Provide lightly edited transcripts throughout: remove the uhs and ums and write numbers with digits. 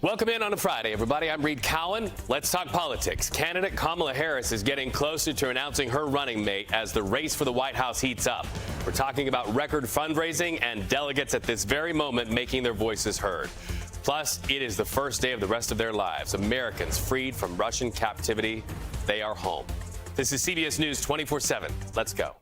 Welcome in on a Friday, everybody. I'm Reed Cowan. Let's talk politics. Candidate Kamala Harris is getting closer to announcing her running mate as the race for the White House heats up. We're talking about record fundraising and delegates at this very moment making their voices heard. Plus, it is the first day of the rest of their lives. Americans freed from Russian captivity. They are home. This is CBS News 24/7. Let's go.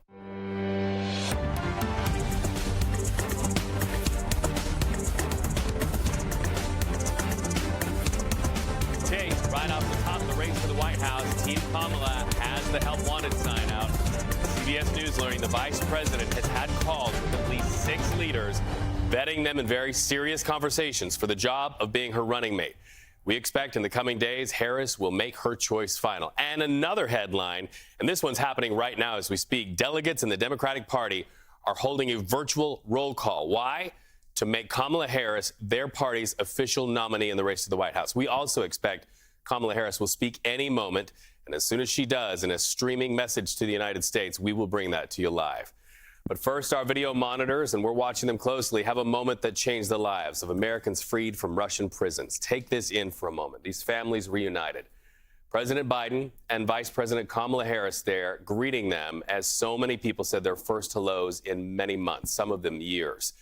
Right off the top of the race for the White House, Team Kamala has the help wanted sign out. CBS News learning the vice president has had calls with at least 6 leaders, vetting them in very serious conversations for the job of being her running mate. We expect in the coming days, Harris will make her choice final. And another headline, and this one's happening right now as we speak, delegates in the Democratic Party are holding a virtual roll call. Why? To make Kamala Harris their party's official nominee in the race to the White House. We also expect Kamala Harris will speak any moment, and as soon as she does, in a streaming message to the United States, we will bring that to you live. But first, our video monitors, and we're watching them closely, have a moment that changed the lives of Americans freed from Russian prisons. Take this in for a moment. These families reunited. President Biden and Vice President Kamala Harris there greeting them as so many people said their first hellos in many months, some of them years.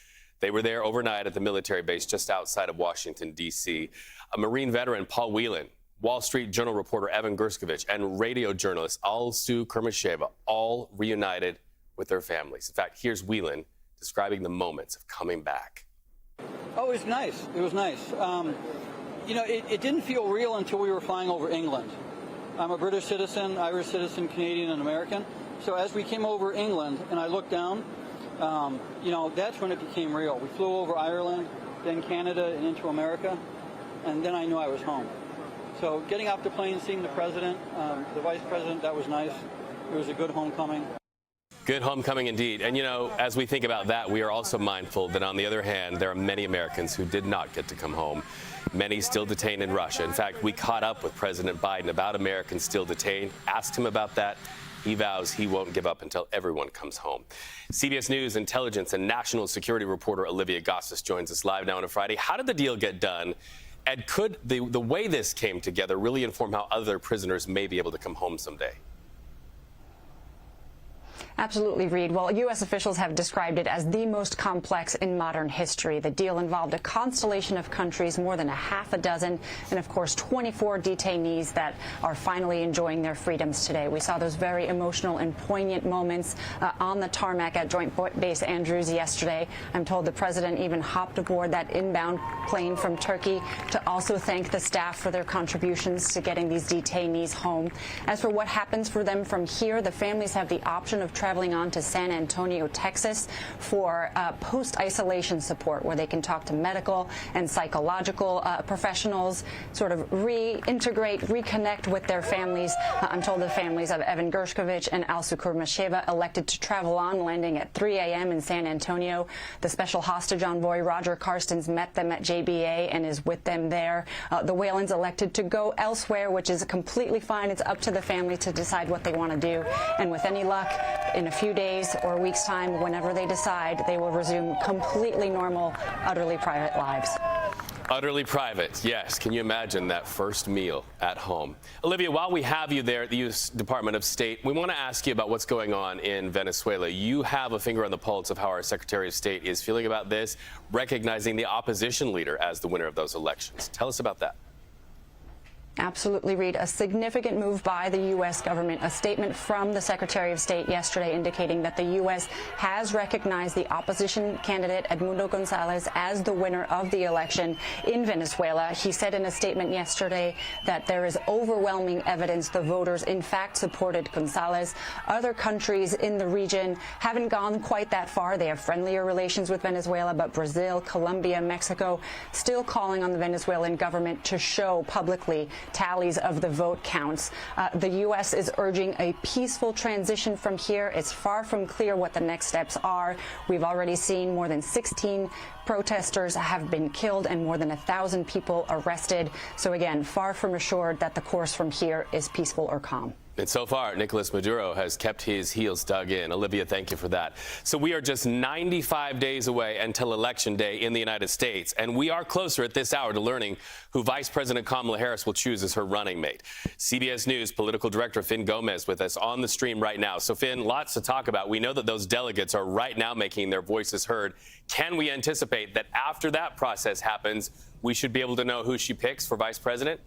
They were there overnight at the military base just outside of Washington, D.C. A Marine veteran, Paul Whelan, Wall Street Journal reporter Evan Gershkovich, and radio journalist Alsu Kurmasheva all reunited with their families. In fact, here's Whelan describing the moments of coming back. Oh, it was nice. It was nice. It didn't feel real until we were flying over England. I'm a British citizen, Irish citizen, Canadian, and American. So as we came over England and I looked down, that's when it became real. We flew over Ireland, then Canada, and into America, and then I knew I was home. So getting off the plane, seeing the president, the vice president, that was nice. It was a good homecoming. Good homecoming indeed. And, as we think about that, we are also mindful that, on the other hand, there are many Americans who did not get to come home, many still detained in Russia. In fact, we caught up with President Biden about Americans still detained, asked him about that. He vows he won't give up until everyone comes home. CBS News intelligence and national security reporter Olivia Gossis joins us live now on a Friday. How did the deal get done? And could the way this came together really inform how other prisoners may be able to come home someday? Absolutely, Reed. Well, U.S. officials have described it as the most complex in modern history. The deal involved a constellation of countries, more than a half a dozen, and of course 24 detainees that are finally enjoying their freedoms today. We saw those very emotional and poignant moments on the tarmac at Joint Base Andrews yesterday. I'm told the president even hopped aboard that inbound plane from Turkey to also thank the staff for their contributions to getting these detainees home. As for what happens for them from here, the families have the option of traveling on to San Antonio, Texas for post-isolation support, where they can talk to medical and psychological professionals, sort of reintegrate, reconnect with their families. I'm told the families of Evan Gershkovich and Alsu Kurmasheva elected to travel on, landing at 3 a.m. in San Antonio. The special hostage envoy, Roger Karstens, met them at JBA and is with them there. The Whalens elected to go elsewhere, which is completely fine. It's up to the family to decide what they want to do. And with any luck, in a few days or a week's time, whenever they decide, they will resume completely normal, utterly private lives. Utterly private, yes. Can you imagine that first meal at home? Olivia, while we have you there at the U.S. Department of State, we want to ask you about what's going on in Venezuela. You have a finger on the pulse of how our Secretary of State is feeling about this, recognizing the opposition leader as the winner of those elections. Tell us about that. Absolutely, Reed. A significant move by the U.S. government. A statement from the Secretary of State yesterday indicating that the U.S. has recognized the opposition candidate Edmundo Gonzalez as the winner of the election in Venezuela. He said in a statement yesterday that there is overwhelming evidence the voters in fact supported Gonzalez. Other countries in the region haven't gone quite that far. They have friendlier relations with Venezuela, but Brazil, Colombia, Mexico still calling on the Venezuelan government to show publicly tallies of the vote counts. The U.S. is urging a peaceful transition from here. It's far from clear what the next steps are. We've already seen more than 16 protesters have been killed and more than 1,000 people arrested. So again, far from assured that the course from here is peaceful or calm. And so far, Nicolas Maduro has kept his heels dug in. Olivia, thank you for that. So we are just 95 days away until Election Day in the United States, and we are closer at this hour to learning who Vice President Kamala Harris will choose as her running mate. CBS News political director Finn Gomez with us on the stream right now. So, Finn, lots to talk about. We know that those delegates are right now making their voices heard. Can we anticipate that after that process happens, we should be able to know who she picks for vice president?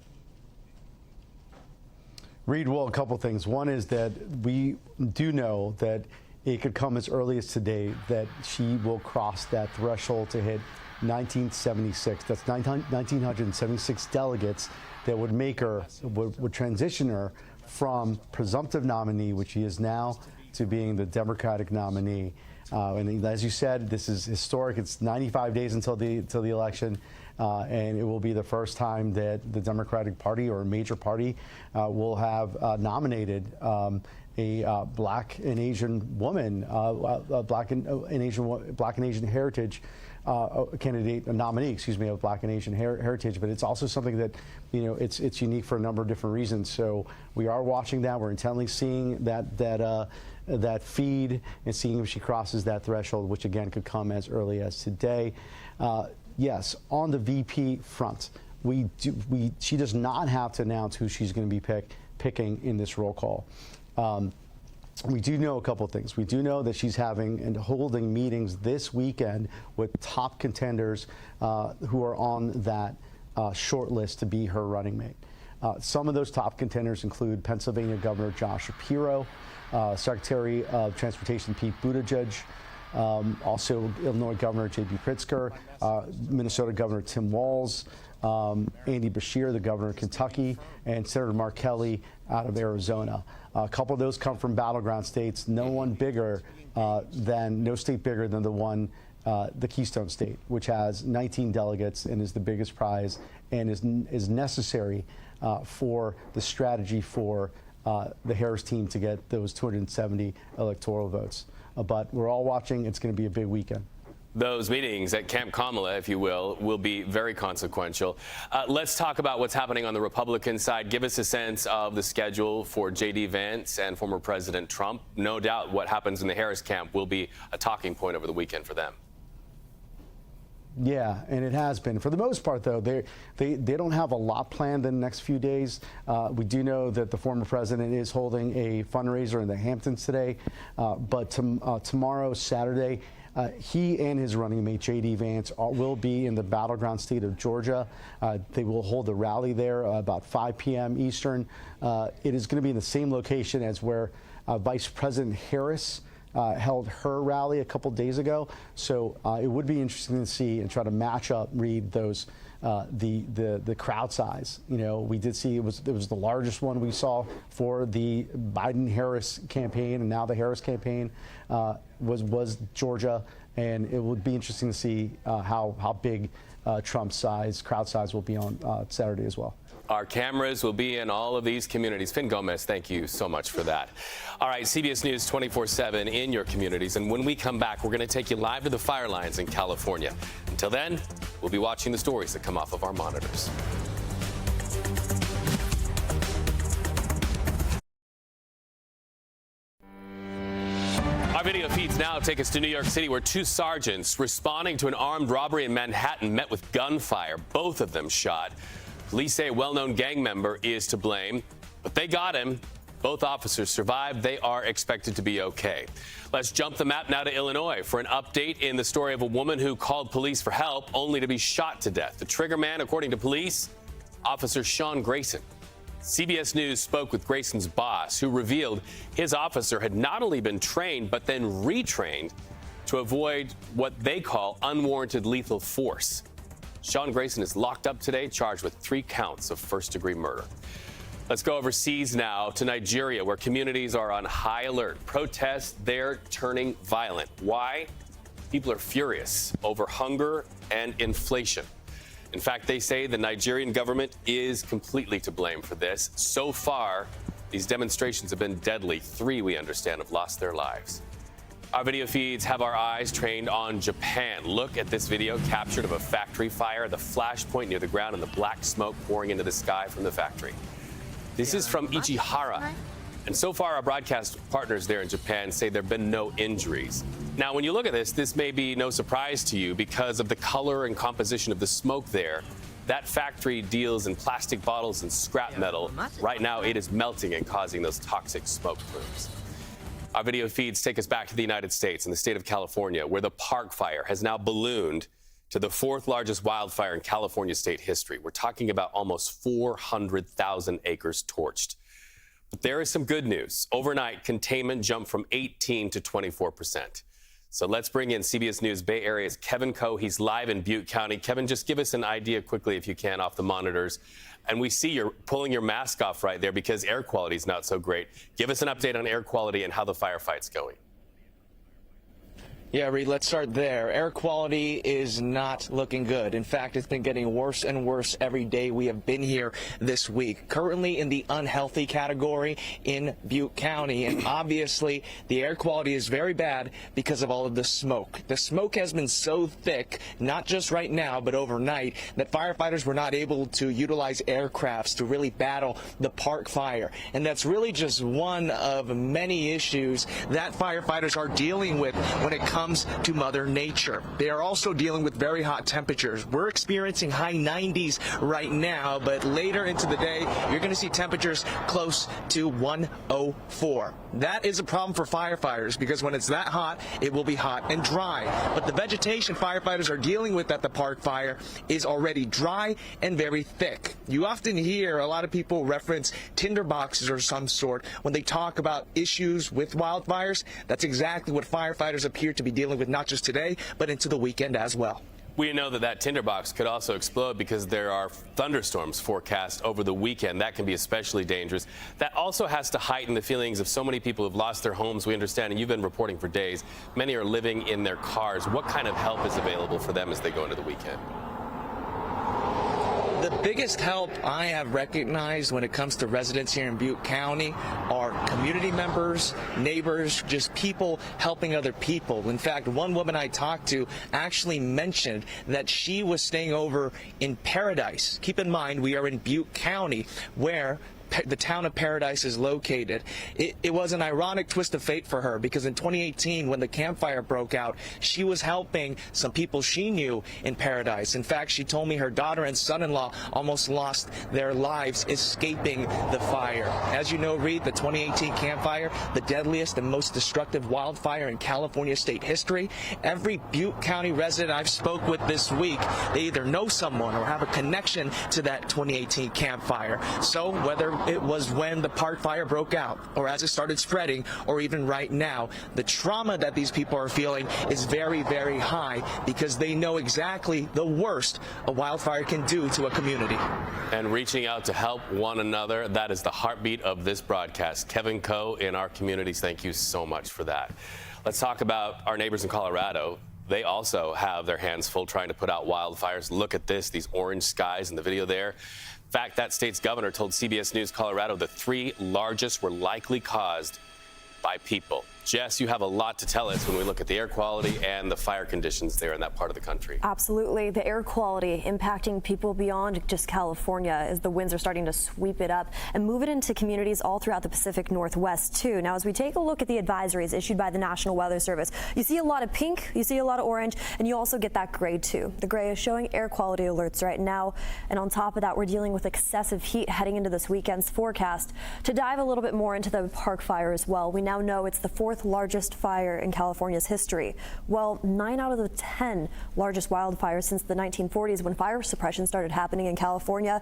Reed, well, a couple things. One is that we do know that it could come as early as today that she will cross that threshold to hit 1976. That's 1976 delegates that would make her, would transition her from presumptive nominee, which she is now, to being the Democratic nominee. And as you said, this is historic. It's 95 days until the election. And it will be the first time that the Democratic Party or a major party will have nominated a black and Asian woman, black and Asian heritage candidate, a nominee, excuse me, of black and Asian heritage. But it's also something that, you know, it's unique for a number of different reasons. So we are watching that. We're intently seeing that feed and seeing if she crosses that threshold, which again could come as early as today. Yes, on the VP front, she does not have to announce who she's going to be picking in this roll call. We do know a couple of things. We do know that she's having and holding meetings this weekend with top contenders who are on that short list to be her running mate. Some of those top contenders include Pennsylvania Governor Josh Shapiro, Secretary of Transportation Pete Buttigieg, also Illinois Governor J.B. Pritzker, Minnesota Governor Tim Walz, Andy Beshear, the governor of Kentucky, and Senator Mark Kelly out of Arizona. A couple of those come from battleground states. No state bigger than the Keystone State, which has 19 delegates and is the biggest prize and is necessary for the strategy for the Harris team to get those 270 electoral votes. But we're all watching. It's going to be a big weekend. Those meetings at Camp Kamala, if you will be very consequential. Let's talk about what's happening on the Republican side. Give us a sense of the schedule for J.D. Vance and former President Trump. No doubt what happens in the Harris camp will be a talking point over the weekend for them. Yeah, and it has been. For the most part, though, they don't have a lot planned in the next few days. We do know that the former president is holding a fundraiser in the Hamptons today, but tomorrow, Saturday, he and his running mate, J.D. Vance, will be in the battleground state of Georgia. They will hold a rally there about 5 p.m. Eastern. It is going to be in the same location as where Vice President Harris held her rally a couple days ago. So it would be interesting to see and try to match up, read those the crowd size. You know, we did see it was the largest one we saw for the Biden-Harris campaign, and now the Harris campaign was Georgia, and it would be interesting to see how big Trump's crowd size will be on Saturday as well. Our cameras will be in all of these communities. Finn Gomez, thank you so much for that. All right, CBS News 24/7 in your communities. And when we come back, we're going to take you live to the fire lines in California. Until then, we'll be watching the stories that come off of our monitors. Our video feeds now take us to New York City, where two sergeants responding to an armed robbery in Manhattan met with gunfire, both of them shot. Police say a well-known gang member is to blame, but they got him. Both officers survived. They are expected to be okay. Let's jump the map now to Illinois for an update in the story of a woman who called police for help only to be shot to death. The trigger man, according to police, Officer Sean Grayson. CBS News spoke with Grayson's boss, who revealed his officer had not only been trained, but then retrained to avoid what they call unwarranted lethal force. Sean Grayson is locked up today, charged with 3 counts of first-degree murder. Let's go overseas now to Nigeria, where communities are on high alert. Protests there turning violent. Why? People are furious over hunger and inflation. In fact, they say the Nigerian government is completely to blame for this. So far, these demonstrations have been deadly. 3, we understand, have lost their lives. Our video feeds have our eyes trained on Japan. Look at this video captured of a factory fire, the flashpoint near the ground, and the black smoke pouring into the sky from the factory. This is from Ichihara. And so far, our broadcast partners there in Japan say there have been no injuries. Now, when you look at this may be no surprise to you because of the color and composition of the smoke there. That factory deals in plastic bottles and scrap metal. Right now, it is melting and causing those toxic smoke plumes. Our video feeds take us back to the United States and the state of California, where the Park Fire has now ballooned to the fourth largest wildfire in California state history. We're talking about almost 400,000 acres torched. But there is some good news. Overnight, containment jumped from 18 to 24%. So let's bring in CBS News Bay Area's Kevin Coe. He's live in Butte County. Kevin, just give us an idea quickly, if you can, off the monitors. And we see you're pulling your mask off right there because air quality is not so great. Give us an update on air quality and how the firefight's going. Yeah, Reed, let's start there. Air quality is not looking good. In fact, it's been getting worse and worse every day we have been here this week. Currently in the unhealthy category in Butte County. And obviously, the air quality is very bad because of all of the smoke. The smoke has been so thick, not just right now, but overnight, that firefighters were not able to utilize aircrafts to really battle the Park Fire. And that's really just one of many issues that firefighters are dealing with when it comes to Mother Nature. They are also dealing with very hot temperatures. We're experiencing high 90s right now, but later into the day, you're going to see temperatures close to 104. That is a problem for firefighters because when it's that hot, it will be hot and dry. But the vegetation firefighters are dealing with at the Park Fire is already dry and very thick. You often hear a lot of people reference tinder boxes or some sort when they talk about issues with wildfires. That's exactly what firefighters appear to be dealing with, not just today, but into the weekend as well. We know that tinderbox could also explode because there are thunderstorms forecast over the weekend. That can be especially dangerous. That also has to heighten the feelings of so many people who've lost their homes. We understand, and you've been reporting for days, many are living in their cars. What kind of help is available for them as they go into the weekend? The biggest help I have recognized when it comes to residents here in Butte County are community members, neighbors, just people helping other people. In fact, one woman I talked to actually mentioned that she was staying over in Paradise. Keep in mind, we are in Butte County, where the town of Paradise is located. It was an ironic twist of fate for her because in 2018, when the Camp Fire broke out, she was helping some people she knew in Paradise. In fact, she told me her daughter and son-in-law almost lost their lives escaping the fire. As you know, Reed, the 2018 Camp Fire, the deadliest and most destructive wildfire in California state history. Every Butte County resident I've spoke with this week, they either know someone or have a connection to that 2018 Camp Fire. So whether it was when the Park Fire broke out, or as it started spreading, or even right now, the trauma that these people are feeling is very, very high because they know exactly the worst a wildfire can do to a community. And reaching out to help one another, that is the heartbeat of this broadcast. Kevin Coe in our communities, thank you so much for that. Let's talk about our neighbors in Colorado. They also have their hands full trying to put out wildfires. Look at this, these orange skies in the video there. In fact, that state's governor told CBS News Colorado the three largest were likely caused by people. Jess, you have a lot to tell us when we look at the air quality and the fire conditions there in that part of the country. Absolutely. The air quality impacting people beyond just California as the winds are starting to sweep it up and move it into communities all throughout the Pacific Northwest, too. Now, as we take a look at the advisories issued by the National Weather Service, you see a lot of pink, you see a lot of orange, and you also get that gray, too. The gray is showing air quality alerts right now. And on top of that, we're dealing with excessive heat heading into this weekend's forecast. To dive a little bit more into the Park Fire as well, we now know it's the fourth largest fire in California's history. Well, 9 out of the 10 largest wildfires since the 1940s, when fire suppression started happening in California,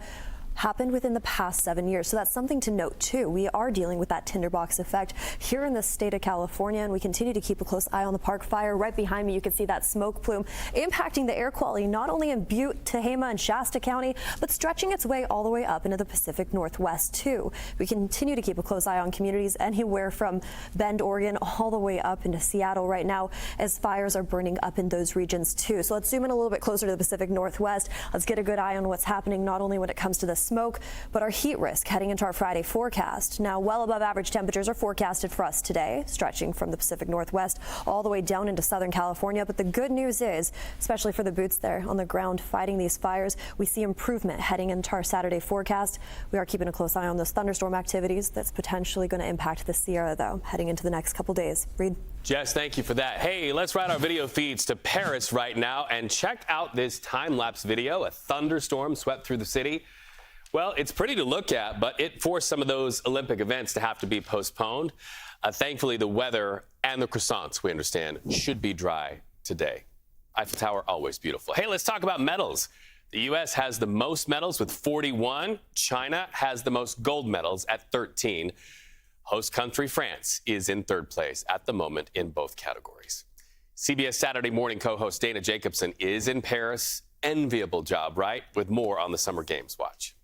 happened within the past 7 years. So that's something to note, too. We are dealing with that tinderbox effect here in the state of California, and we continue to keep a close eye on the Park Fire. Right behind me, you can see that smoke plume impacting the air quality, not only in Butte, Tehama, and Shasta County, but stretching its way all the way up into the Pacific Northwest, too. We continue to keep a close eye on communities anywhere from Bend, Oregon, all the way up into Seattle right now, as fires are burning up in those regions, too. So let's zoom in a little bit closer to the Pacific Northwest. Let's get a good eye on what's happening, not only when it comes to the smoke, but our heat risk heading into our Friday forecast. Now, well above average temperatures are forecasted for us today, stretching from the Pacific Northwest all the way down into Southern California. But the good news is, especially for the boots there on the ground fighting these fires, we see improvement heading into our Saturday forecast. We are keeping a close eye on those thunderstorm activities that's potentially going to impact the Sierra, though, heading into the next couple days. Reed? Jess, thank you for that. Hey, let's ride our video feeds to Paris right now and check out this time-lapse video. A thunderstorm swept through the city. Well, it's pretty to look at, but it forced some of those Olympic events to have to be postponed. Thankfully, the weather and the croissants, we understand, should be dry today. Eiffel Tower, always beautiful. Hey, let's talk about medals. The U.S. has the most medals with 41. China has the most gold medals at 13. Host country France is in third place at the moment in both categories. CBS Saturday Morning co-host Dana Jacobson is in Paris. Enviable job, right? With more on the Summer Games. Watch.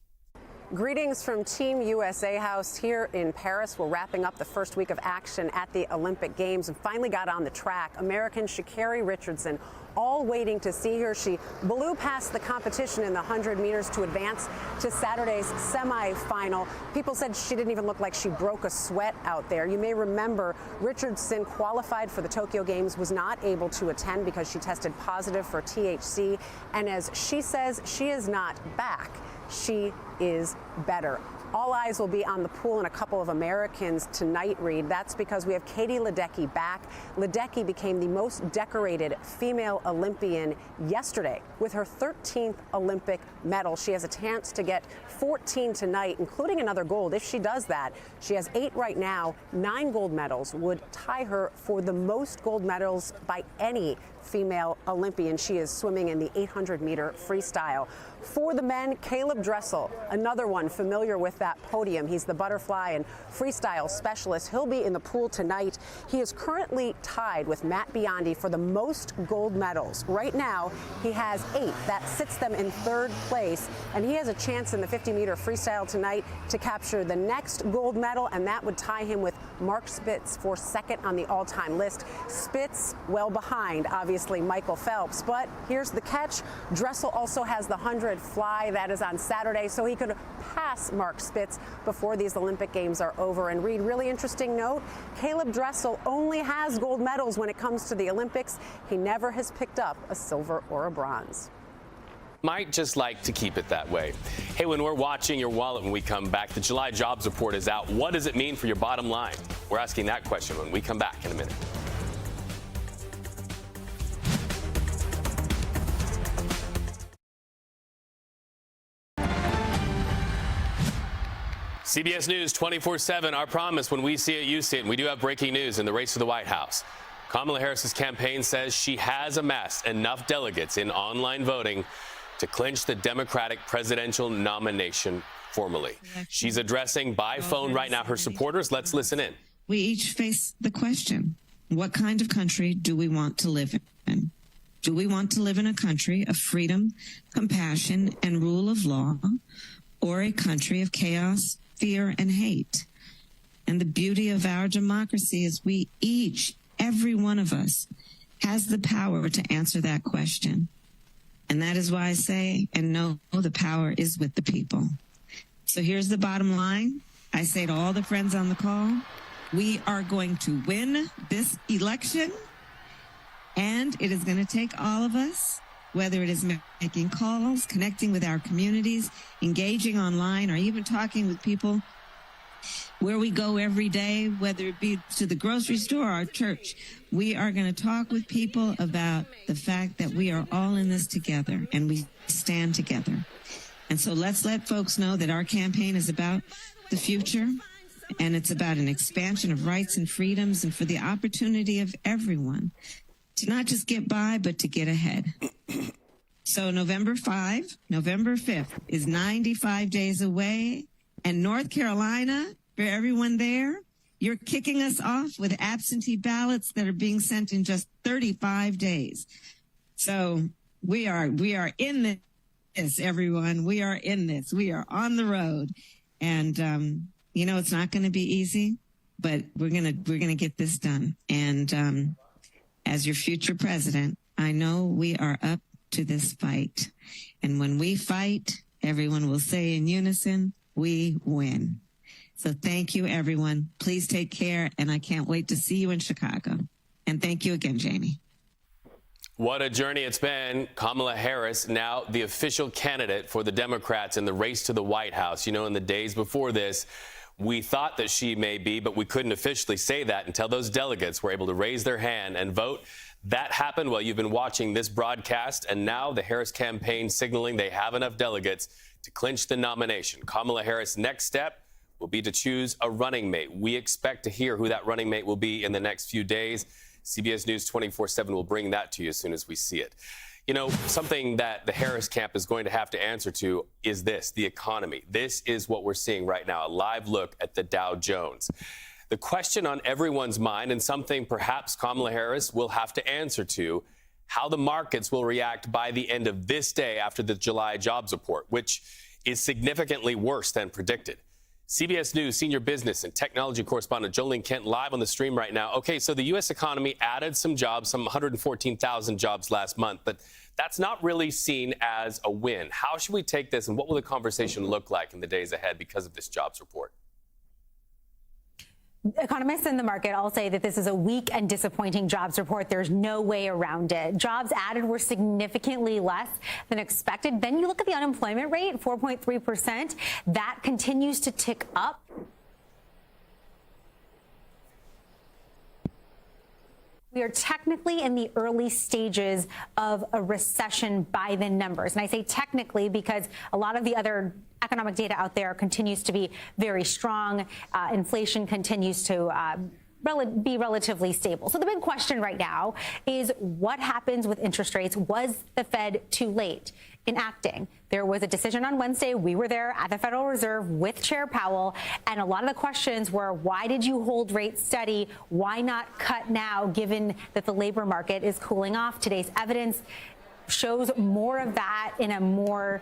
Greetings from Team USA House here in Paris. We're wrapping up the first week of action at the Olympic Games and finally got on the track. American Sha'Carri Richardson, all waiting to see her. She blew past the competition in the 100 meters to advance to Saturday's semifinal. People said she didn't even look like she broke a sweat out there. You may remember Richardson qualified for the Tokyo Games, was not able to attend because she tested positive for THC. And as she says, she is not back. She is better. All eyes will be on the pool and a couple of Americans tonight, Reed. That's because we have Katie Ledecky back. Ledecky became the most decorated female Olympian yesterday with her 13th Olympic medal. She has a chance to get 14 tonight, including another gold. If she does that, she has 8 right now. 9 gold medals would tie her for the most gold medals by any female Olympian. She is swimming in the 800-meter freestyle. For the men, Caleb Dressel, another one familiar with that podium. He's the butterfly and freestyle specialist. He'll be in the pool tonight. He is currently tied with Matt Biondi for the most gold medals. Right now, he has 8. That sits them in third place, and he has a chance in the 50-meter freestyle tonight to capture the next gold medal, and that would tie him with Mark Spitz for second on the all-time list. Spitz well behind, obviously, Michael Phelps. But here's the catch. Dressel also has the 100 fly. That is on Saturday, so he could pass Mark Spitz before these Olympic Games are over. And Reed, really interesting note, Caleb Dressel only has gold medals when it comes to the Olympics. He never has picked up a silver or a bronze. Might just like to keep it that way. Hey, when we're watching your wallet when we come back, the July jobs report is out. What does it mean for your bottom line? We're asking that question when we come back in a minute. CBS News 24/7, our promise, when we see it, you see it. And we do have breaking news in the race to the White House. Kamala Harris's campaign says she has amassed enough delegates in online voting to clinch the Democratic presidential nomination formally. She's addressing by phone right now her supporters. Let's listen in. We each face the question, what kind of country do we want to live in? Do we want to live in a country of freedom, compassion, and rule of law, or a country of chaos, fear, and hate? And the beauty of our democracy is we each, every one of us, has the power to answer that question. And that is why I say and know the power is with the people. So here's the bottom line. I say to all the friends on the call, we are going to win this election, and it is going to take all of us, whether it is making calls, connecting with our communities, engaging online, or even talking with people where we go every day, whether it be to the grocery store or our church. We are going to talk with people about the fact that we are all in this together and we stand together. And so let's let folks know that our campaign is about the future, and it's about an expansion of rights and freedoms and for the opportunity of everyone to not just get by, but to get ahead. So November 5th is 95 days away, and North Carolina, for everyone there, you're kicking us off with absentee ballots that are being sent in just 35 days. So we are in this, everyone. We are in this. We are on the road. And, it's not going to be easy, but we're going to get this done. And as your future president, I know we are up to this fight. And when we fight, Everyone will say in unison, we win. So thank you, everyone. Please take care, and I can't wait to see you in Chicago. And thank you again, Jamie. What a journey it's been. Kamala Harris, now the official candidate for the Democrats in the race to the White House. You know, in the days before this, we thought that she may be, but we couldn't officially say that until those delegates were able to raise their hand and vote. That happened while you've been watching this broadcast, and now the Harris campaign signaling they have enough delegates to clinch the nomination. Kamala Harris' next step will be to choose a running mate. We expect to hear who that running mate will be in the next few days. CBS News 24/7 will bring that to you as soon as we see it. You know, something that the Harris camp is going to have to answer to is this, the economy. This is what we're seeing right now, a live look at the Dow Jones. The question on everyone's mind, and something perhaps Kamala Harris will have to answer to, how the markets will react by the end of this day after the July jobs report, which is significantly worse than predicted. CBS News senior business and technology correspondent Jolene Kent live on the stream right now. Okay, so the U.S. economy added some jobs, some 114,000 jobs last month, but that's not really seen as a win. How should we take this, and what will the conversation look like in the days ahead because of this jobs report? Economists in the market all say that this is a weak and disappointing jobs report. There's no way around it. Jobs added were significantly less than expected. Then you look at the unemployment rate, 4.3%. That continues to tick up. We are technically in the early stages of a recession by the numbers. And I say technically because a lot of the other economic data out there continues to be very strong. Inflation continues to be relatively stable. So the big question right now is what happens with interest rates? Was the Fed too late in acting? There was a decision on Wednesday. We were there at the Federal Reserve with Chair Powell, and a lot of the questions were, why did you hold rates steady? Why not cut now, given that the labor market is cooling off? Today's evidence shows more of that in a more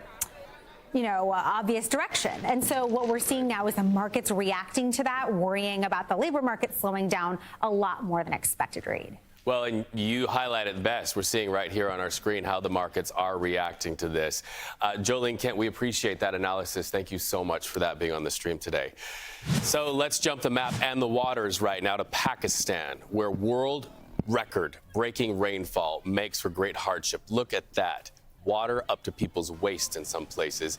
obvious direction. And so what we're seeing now is the markets reacting to that, worrying about the labor market slowing down a lot more than expected, Reid. Well, and you highlight it best. We're seeing right here on our screen how the markets are reacting to this. Jolene Kent, we appreciate that analysis. Thank you so much for that being on the stream today. So let's jump the map and the waters right now to Pakistan, where world record breaking rainfall makes for great hardship. Look at that. Water up to people's waist in some places.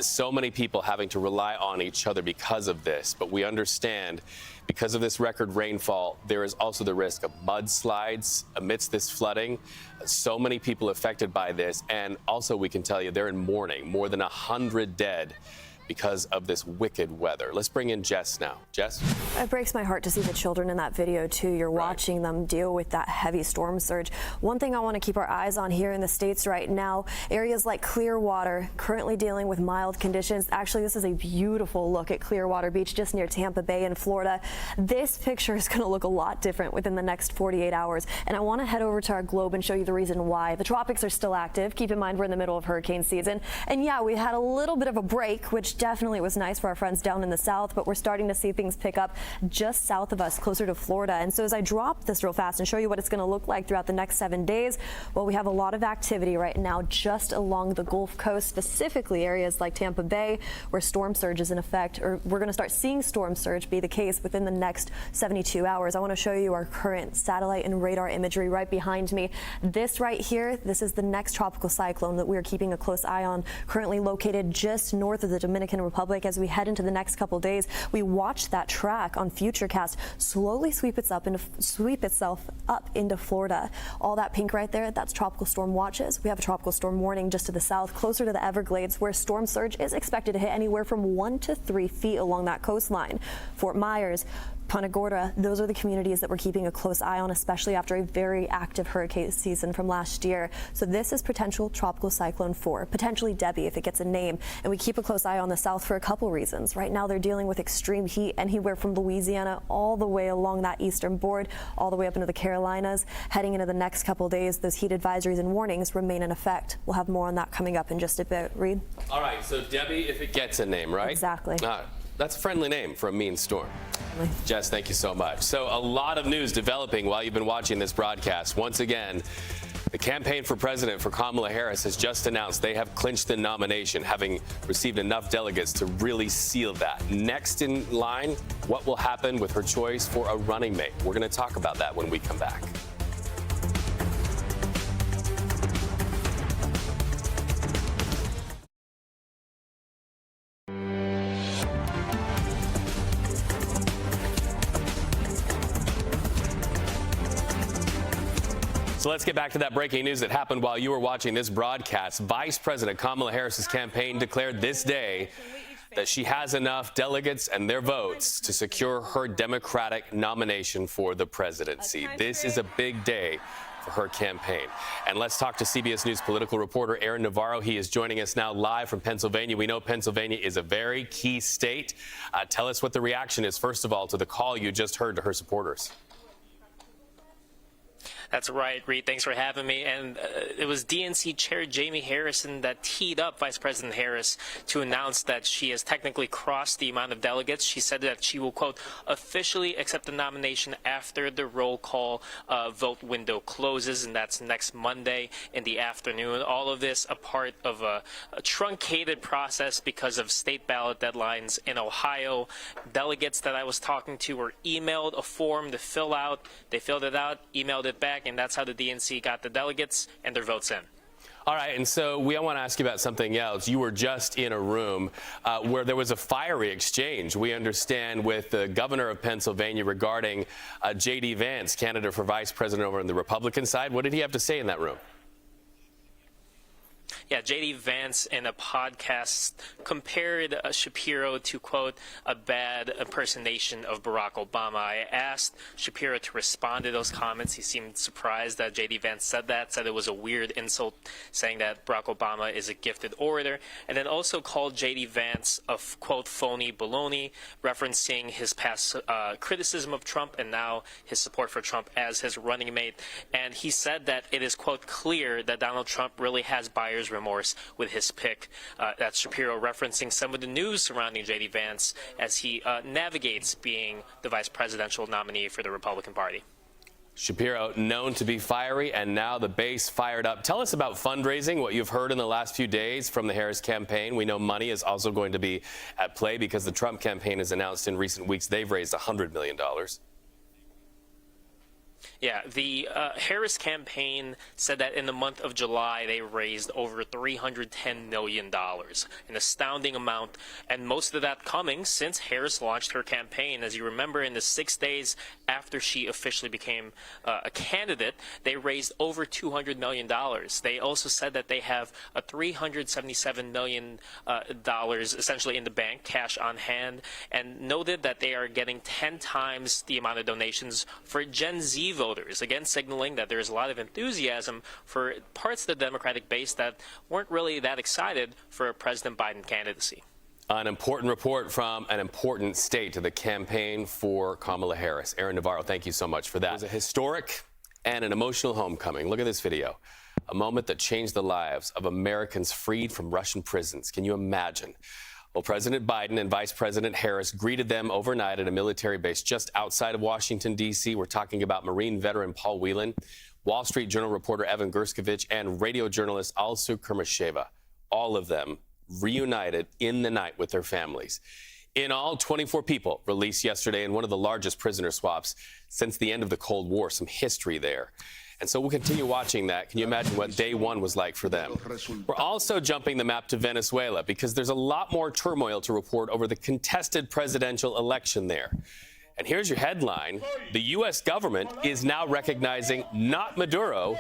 So many people having to rely on each other because of this. But we understand because of this record rainfall, there is also the risk of mudslides amidst this flooding. So many people affected by this. And also we can tell you they're in mourning, more than 100 dead because of this wicked weather. Let's bring in Jess now. Jess? It breaks my heart to see the children in that video, too. You're watching them deal with that heavy storm surge. One thing I want to keep our eyes on here in the States right now, areas like Clearwater currently dealing with mild conditions. Actually, this is a beautiful look at Clearwater Beach just near Tampa Bay in Florida. This picture is going to look a lot different within the next 48 hours. And I want to head over to our globe and show you the reason why. The tropics are still active. Keep in mind we're in the middle of hurricane season. And yeah, we had a little bit of a break, which definitely was nice for our friends down in the south, but we're starting to see things pick up just south of us, closer to Florida. And so as I drop this real fast and show you what it's going to look like throughout the next 7 days, well, we have a lot of activity right now just along the Gulf Coast, specifically areas like Tampa Bay, where storm surge is in effect, or we're going to start seeing storm surge be the case within the next 72 hours. I want to show you our current satellite and radar imagery right behind me. This right here, this is the next tropical cyclone that we are keeping a close eye on, currently located just north of the Dominican Republic. As we head into the next couple days, we watch that track on Futurecast slowly sweep itself up into Florida. All that pink right there, that's tropical storm watches. We have a tropical storm warning just to the south, closer to the Everglades, where storm surge is expected to hit anywhere from 1 to 3 feet along that coastline. Fort Myers, Punta Gorda, those are the communities that we're keeping a close eye on, especially after a very active hurricane season from last year. So this is potential tropical cyclone 4, potentially Debbie if it gets a name. And we keep a close eye on the south for a couple reasons. Right now they're dealing with extreme heat anywhere from Louisiana all the way along that eastern board, all the way up into the Carolinas. Heading into the next couple days, those heat advisories and warnings remain in effect. We'll have more on that coming up in just a bit. Reid? All right, so Debbie if it gets a name, right? Exactly. That's a friendly name for a mean storm. Jess, thank you so much. So a lot of news developing while you've been watching this broadcast. Once again, The campaign for president for Kamala Harris has just announced they have clinched the nomination, having received enough delegates to really seal that. Next in line, what will happen with her choice for a running mate? We're going to talk about that when we come back. So let's get back to that breaking news that happened while you were watching this broadcast. Vice President Kamala Harris's campaign declared this day that she has enough delegates and their votes to secure her Democratic nomination for the presidency. This is a big day for her campaign. And let's talk to CBS News political reporter Aaron Navarro. He is joining us now live from Pennsylvania. We know Pennsylvania is a very key state. Tell us what the reaction is, first of all, to the call you just heard to her supporters. That's right, Reed. Thanks for having me. And it was DNC Chair Jamie Harrison that teed up Vice President Harris to announce that she has technically crossed the amount of delegates. She said that she will, quote, officially accept the nomination after the roll call vote window closes, and that's next Monday in the afternoon. All of this a part of a truncated process because of state ballot deadlines in Ohio. Delegates that I was talking to were emailed a form to fill out. They filled it out, emailed it back, and that's how the DNC got the delegates and their votes in. All right, and so I want to ask you about something else. You were just in a room where there was a fiery exchange, we understand, with the governor of Pennsylvania regarding J.D. Vance, candidate for vice president over on the Republican side. What did he have to say in that room? Yeah, J.D. Vance in a podcast compared Shapiro to, quote, a bad impersonation of Barack Obama. I asked Shapiro to respond to those comments. He seemed surprised that J.D. Vance said that, said it was a weird insult, saying that Barack Obama is a gifted orator, and then also called J.D. Vance a, quote, phony baloney, referencing his past criticism of Trump and now his support for Trump as his running mate. And he said that it is, quote, clear that Donald Trump really has buyer's remorse with his pick. That's Shapiro referencing some of the news surrounding J.D. Vance as he navigates being the vice presidential nominee for the Republican Party. Shapiro known to be fiery, and now the base fired up. Tell us about fundraising, what you've heard in the last few days from the Harris campaign. We know money is also going to be at play because the Trump campaign has announced in recent weeks they've raised $100 million. Yeah, the Harris campaign said that in the month of July, they raised over $310 million, an astounding amount, and most of that coming since Harris launched her campaign. As you remember, in the 6 days after she officially became a candidate, they raised over $200 million. They also said that they have a $377 million essentially in the bank, cash on hand, and noted that they are getting 10 times the amount of donations for Gen Z voters, again signaling that there's a lot of enthusiasm for parts of the Democratic base that weren't really that excited for a President Biden candidacy. An important report from an important state to the campaign for Kamala Harris. Aaron Navarro, thank you so much for that. It was a historic and an emotional homecoming. Look at this video. A moment that changed the lives of Americans freed from Russian prisons. Can you imagine? Well, President Biden and Vice President Harris greeted them overnight at a military base just outside of Washington, D.C. We're talking about Marine veteran Paul Whelan, Wall Street Journal reporter Evan Gershkovich, and radio journalist Alsu Kurmasheva. All of them reunited in the night with their families. In all, 24 people released yesterday in one of the largest prisoner swaps since the end of the Cold War. Some history there. And so we'll continue watching that. Can you imagine what day one was like for them? We're also jumping the map to Venezuela because there's a lot more turmoil to report over the contested presidential election there. And here's your headline. The U.S. government is now recognizing not Maduro,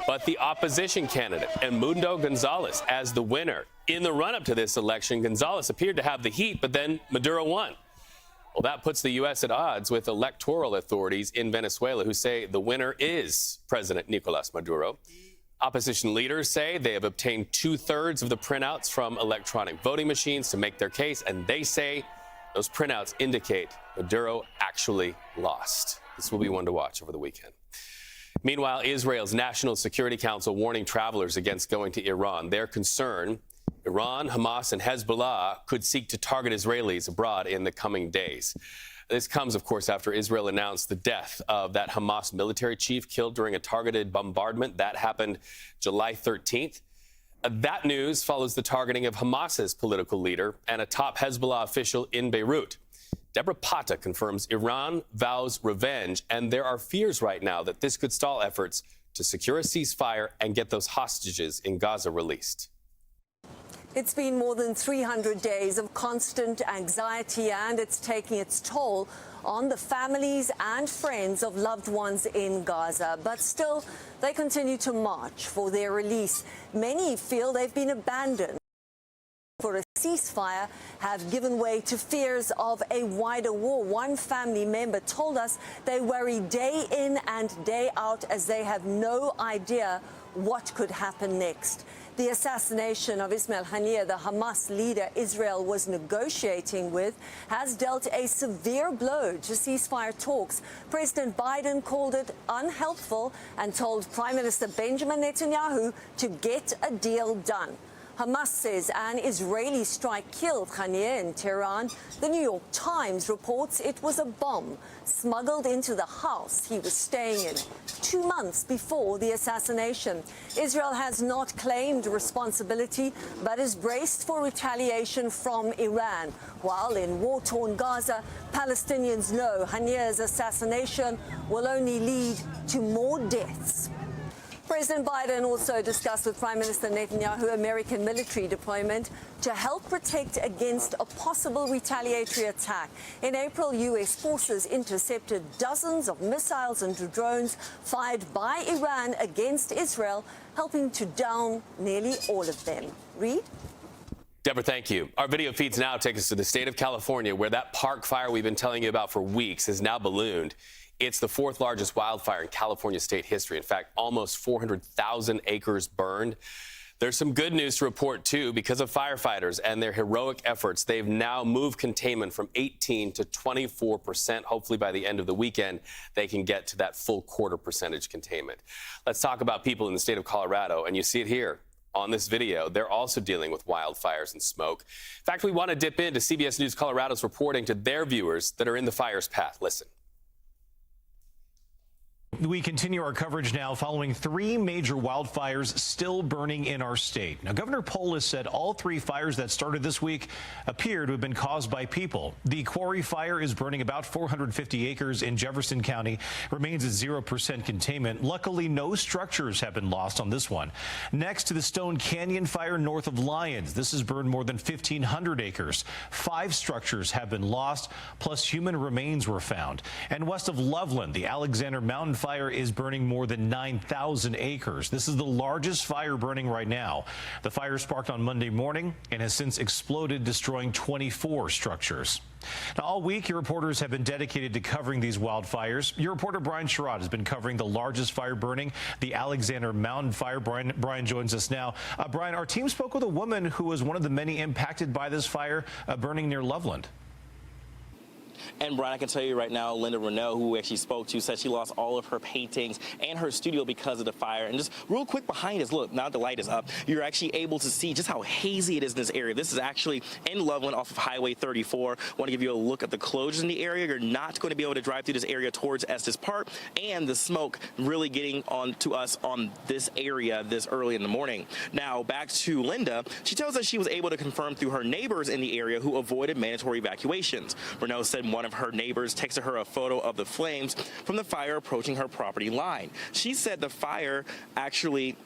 but the opposition candidate, Edmundo Gonzalez, as the winner. In the run-up to this election, Gonzalez appeared to have the heat, but then Maduro won. Well, that puts the U.S. at odds with electoral authorities in Venezuela who say the winner is President Nicolas Maduro. Opposition leaders say they have obtained 2/3 of the printouts from electronic voting machines to make their case, and they say those printouts indicate Maduro actually lost. This will be one to watch over the weekend. Meanwhile, Israel's National Security Council warning travelers against going to Iran. Their concern: Iran, Hamas, and Hezbollah could seek to target Israelis abroad in the coming days. This comes, of course, after Israel announced the death of that Hamas military chief killed during a targeted bombardment. That happened July 13th. That news follows the targeting of Hamas's political leader and a top Hezbollah official in Beirut. Deborah Pata confirms Iran vows revenge, and there are fears right now that this could stall efforts to secure a ceasefire and get those hostages in Gaza released. It's been more than 300 days of constant anxiety, and it's taking its toll on the families and friends of loved ones in Gaza. But still, they continue to march for their release. Many feel they've been abandoned for a ceasefire, have given way to fears of a wider war. One family member told us they worry day in and day out as they have no idea what could happen next. The assassination of Ismail Haniyeh, the Hamas leader Israel was negotiating with, has dealt a severe blow to ceasefire talks. President Biden called it unhelpful and told Prime Minister Benjamin Netanyahu to get a deal done. Hamas says an Israeli strike killed Haniyeh in Tehran. The New York Times reports it was a bomb smuggled into the house he was staying in 2 months before the assassination. Israel has not claimed responsibility, but is braced for retaliation from Iran. While in war-torn Gaza, Palestinians know Haniyeh's assassination will only lead to more deaths. President Biden also discussed with Prime Minister Netanyahu American military deployment to help protect against a possible retaliatory attack. In April, U.S. forces intercepted dozens of missiles and drones fired by Iran against Israel, helping to down nearly all of them. Reed? Deborah, thank you. Our video feeds now take us to the state of California, where that park fire we've been telling you about for weeks has now ballooned. It's the fourth largest wildfire in California state history. In fact, almost 400,000 acres burned. There's some good news to report, too, because of firefighters and their heroic efforts. They've now moved containment from 18 to 24%. Hopefully, by the end of the weekend, they can get to that full % containment. Let's talk about people in the state of Colorado, and you see it here on this video. They're also dealing with wildfires and smoke. In fact, we want to dip into CBS News Colorado's reporting to their viewers that are in the fire's path. Listen. We continue our coverage now following 3 major wildfires still burning in our state. Now, Governor Polis said all 3 fires that started this week appear to have been caused by people. The Quarry Fire is burning about 450 acres in Jefferson County, remains at 0% containment. Luckily, no structures have been lost on this one. Next to the Stone Canyon Fire north of Lyons. This has burned more than 1,500 acres. 5 structures have been lost, plus human remains were found. And west of Loveland, the Alexander Mountain Fire is burning more than 9,000 acres. This is the largest fire burning right now. The fire sparked on Monday morning and has since exploded, destroying 24 structures. Now, all week, your reporters have been dedicated to covering these wildfires. Your reporter, Brian Sherrod, has been covering the largest fire burning, the Alexander Mountain Fire. Brian joins us now. Brian, our team spoke with a woman who was one of the many impacted by this fire burning near Loveland. And Brian, I can tell you right now, Linda Renault, who we actually spoke to, said she lost all of her paintings and her studio because of the fire. And just real quick behind us, look, now the light is up, you're actually able to see just how hazy it is in this area. This is actually in Loveland off of Highway 34. I want to give you a look at the closures in the area. You're not going to be able to drive through this area towards Estes Park, and the smoke really getting on to us on this area this early in the morning. Now, back to Linda. She tells us she was able to confirm through her neighbors in the area who avoided mandatory evacuations. Renault said one of her neighbors texted her a photo of the flames from the fire approaching her property line. She said the fire actually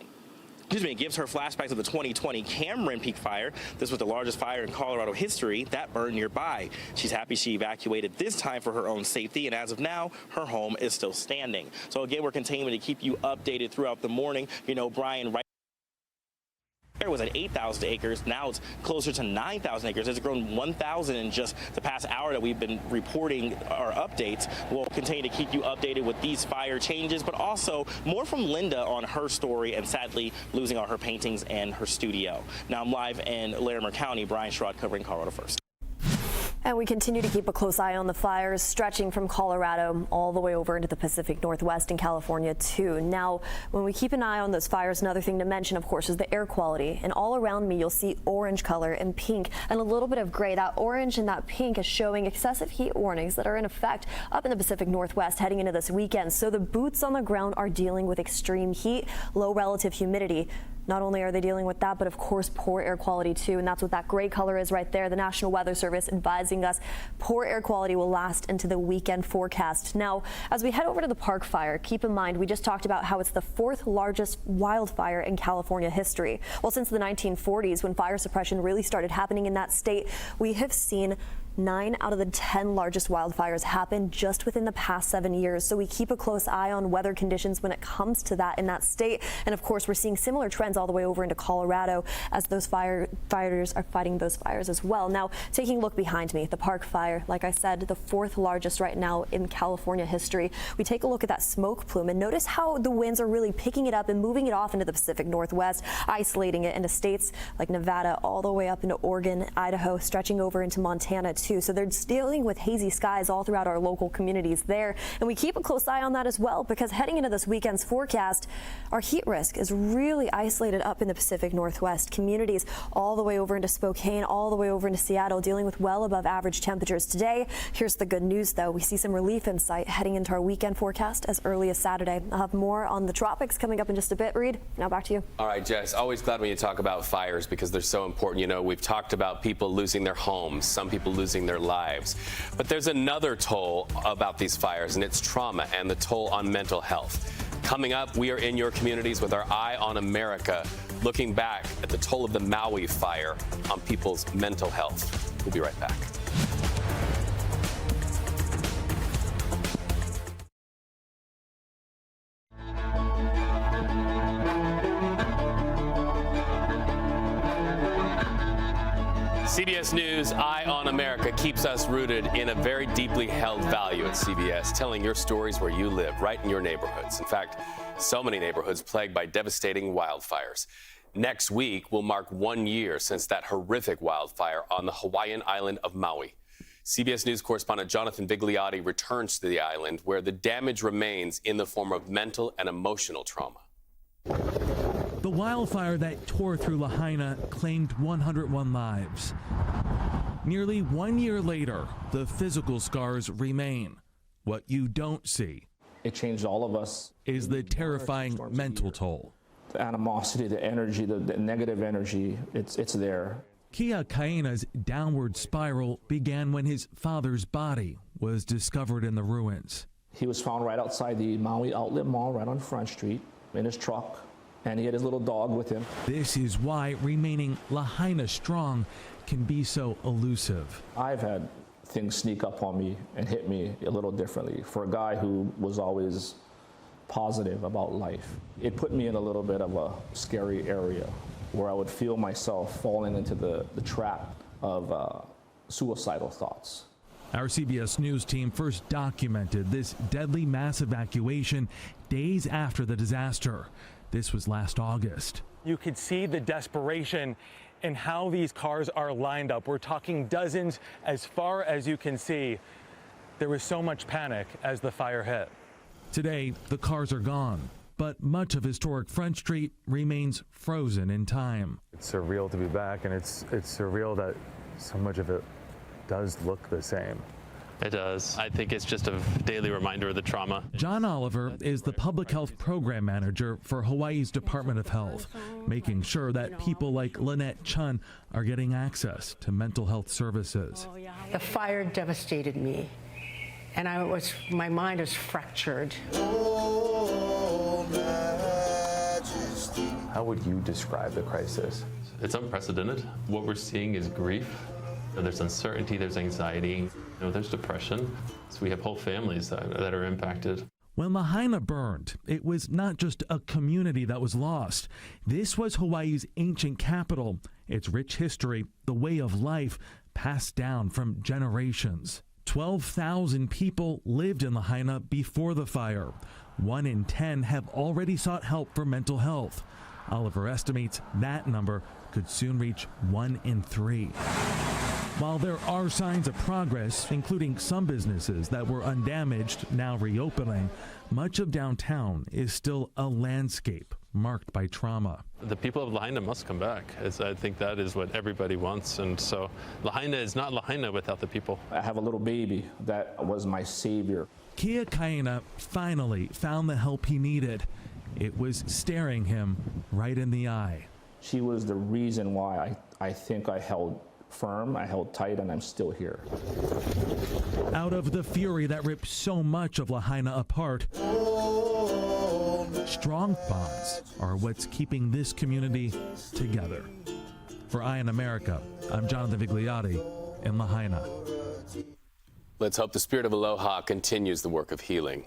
gives her flashbacks of the 2020 Cameron Peak fire. This was the largest fire in Colorado history that burned nearby. She's happy she evacuated this time for her own safety, and as of now, her home is still standing. So again, we're continuing to keep you updated throughout the morning. You know, Brian, right there was at 8,000 acres. Now it's closer to 9,000 acres. It's grown 1,000 in just the past hour that we've been reporting our updates. We'll continue to keep you updated with these fire changes, but also more from Linda on her story and sadly losing all her paintings and her studio. Now I'm live in Larimer County. Brian Sherrod covering Colorado First. And we continue to keep a close eye on the fires stretching from Colorado all the way over into the Pacific Northwest and California too. Now, when we keep an eye on those fires, another thing to mention, of course, is the air quality. And all around me, you'll see orange color and pink and a little bit of gray. That orange and that pink is showing excessive heat warnings that are in effect up in the Pacific Northwest heading into this weekend. So the boots on the ground are dealing with extreme heat, low relative humidity. Not only are they dealing with that, but of course poor air quality too, and that's what that gray color is right there. The National Weather Service advising us poor air quality will last into the weekend forecast. Now, as we head over to the Park Fire, keep in mind we just talked about how it's the 4th largest wildfire in California history. Well, since the 1940s, when fire suppression really started happening in that state, we have seen 9 out of the 10 largest wildfires happen just within the past 7 years. So we keep a close eye on weather conditions when it comes to that in that state. And of course, we're seeing similar trends all the way over into Colorado as those firefighters are fighting those fires as well. Now, taking a look behind me, the Park Fire, like I said, the 4th largest right now in California history. We take a look at that smoke plume and notice how the winds are really picking it up and moving it off into the Pacific Northwest, isolating it into states like Nevada, all the way up into Oregon, Idaho, stretching over into Montana too. So they're dealing with hazy skies all throughout our local communities there. And we keep a close eye on that as well, because heading into this weekend's forecast, our heat risk is really isolated up in the Pacific Northwest. Communities all the way over into Spokane, all the way over into Seattle, dealing with well above average temperatures today. Here's the good news, though. We see some relief in sight heading into our weekend forecast as early as Saturday. I'll have more on the tropics coming up in just a bit. Reed, now back to you. All right, Jess, always glad when you talk about fires because they're so important. You know, we've talked about people losing their homes, some people losing their lives. But there's another toll about these fires, and it's trauma and the toll on mental health. Coming up, we are in your communities with our Eye on America, looking back at the toll of the Maui fire on people's mental health. We'll be right back. CBS News, Eye on America, keeps us rooted in a very deeply held value at CBS, telling your stories where you live, right in your neighborhoods. In fact, so many neighborhoods plagued by devastating wildfires. Next week will mark 1 year since that horrific wildfire on the Hawaiian island of Maui. CBS News correspondent Jonathan Vigliotti returns to the island, where the damage remains in the form of mental and emotional trauma. The wildfire that tore through Lahaina claimed 101 lives. Nearly 1 year later, the physical scars remain. What you don't see, it changed all of us, is the terrifying mental toll. The animosity, the energy, the negative energy, it's there. Kia Kaina's downward spiral began when his father's body was discovered in the ruins. He was found right outside the Maui Outlet Mall, right on Front Street, in his truck. And he had his little dog with him. This is why remaining Lahaina strong can be so elusive. I've had things sneak up on me and hit me a little differently. For a guy who was always positive about life, it put me in a little bit of a scary area where I would feel myself falling into the trap of suicidal thoughts. Our CBS News team first documented this deadly mass evacuation days after the disaster. This was last August. You could see the desperation in how these cars are lined up. We're talking dozens as far as you can see. There was so much panic as the fire hit. Today, the cars are gone, but much of historic Front Street remains frozen in time. It's surreal to be back, and it's surreal that so much of it does look the same. It does. I think it's just a daily reminder of the trauma. John Oliver is the public health program manager for Hawaii's Department of Health, making sure that people like Lynette Chun are getting access to mental health services. The fire devastated me, and my mind was fractured. How would you describe the crisis? It's unprecedented. What we're seeing is grief. There's uncertainty, there's anxiety, there's depression. So we have whole families that are impacted. When Lahaina burned, it was not just a community that was lost. This was Hawaii's ancient capital, its rich history, the way of life passed down from generations. 12,000 people lived in Lahaina before the fire. 1 in 10 have already sought help for mental health. Oliver estimates that number could soon reach 1 in 3. While there are signs of progress, including some businesses that were undamaged now reopening, much of downtown is still a landscape marked by trauma. The people of Lahaina must come back. I think that is what everybody wants. And so Lahaina is not Lahaina without the people. I have a little baby that was my savior. Kia Kaina finally found the help he needed. It was staring him right in the eye. She was the reason why I think I held firm, I held tight, and I'm still here. Out of the fury that ripped so much of Lahaina apart, strong bonds are what's keeping this community together. For Eye in America, I'm Jonathan Vigliotti in Lahaina. Let's hope the spirit of aloha continues the work of healing.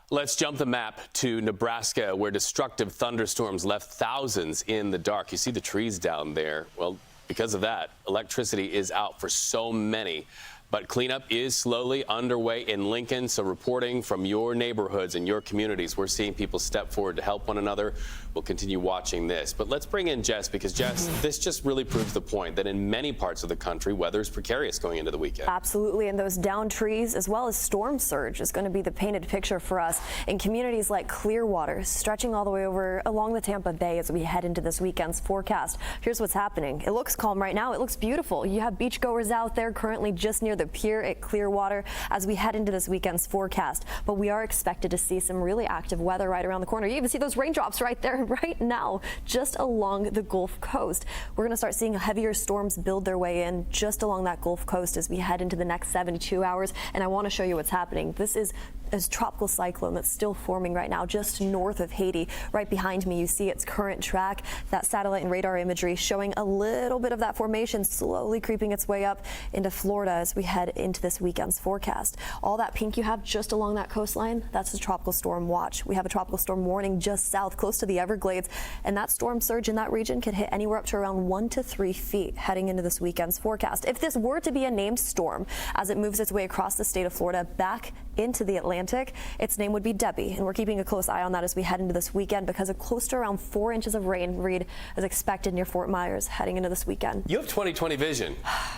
Let's jump the map to Nebraska, where destructive thunderstorms left thousands in the dark. You see the trees down there. Well, because of that, electricity is out for so many. But cleanup is slowly underway in Lincoln. So reporting from your neighborhoods and your communities, we're seeing people step forward to help one another. We'll continue watching this. But let's bring in Jess, because Jess, this just really proves the point that in many parts of the country, weather is precarious going into the weekend. Absolutely. And those downed trees, as well as storm surge, is going to be the painted picture for us in communities like Clearwater, stretching all the way over along the Tampa Bay as we head into this weekend's forecast. Here's what's happening. It looks calm right now. It looks beautiful. You have beachgoers out there currently just near the pier at Clearwater as we head into this weekend's forecast. But we are expected to see some really active weather right around the corner. You even see those raindrops right there right now, just along the Gulf Coast. We're going to start seeing heavier storms build their way in just along that Gulf Coast as we head into the next 72 hours. And I want to show you what's happening. This is a tropical cyclone that's still forming right now just north of Haiti. Right behind me, you see its current track, that satellite and radar imagery showing a little bit of that formation slowly creeping its way up into Florida as we head into this weekend's forecast. All that pink you have just along that coastline, that's a tropical storm watch. We have a tropical storm warning just south, close to the Everglades, and that storm surge in that region could hit anywhere up to around 1 to 3 feet heading into this weekend's forecast. If this were to be a named storm as it moves its way across the state of Florida back into the Atlantic, its name would be Debbie, and we're keeping a close eye on that as we head into this weekend because a close to around 4 inches of rain, Reed, is expected near Fort Myers heading into this weekend. You have 20/20 vision.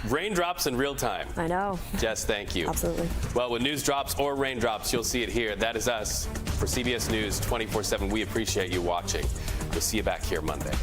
Raindrops in real time. I know. Jess, thank you. Absolutely. Well, when news drops or raindrops, you'll see it here. That is us for CBS News 24/7. We appreciate you watching. We'll see you back here Monday.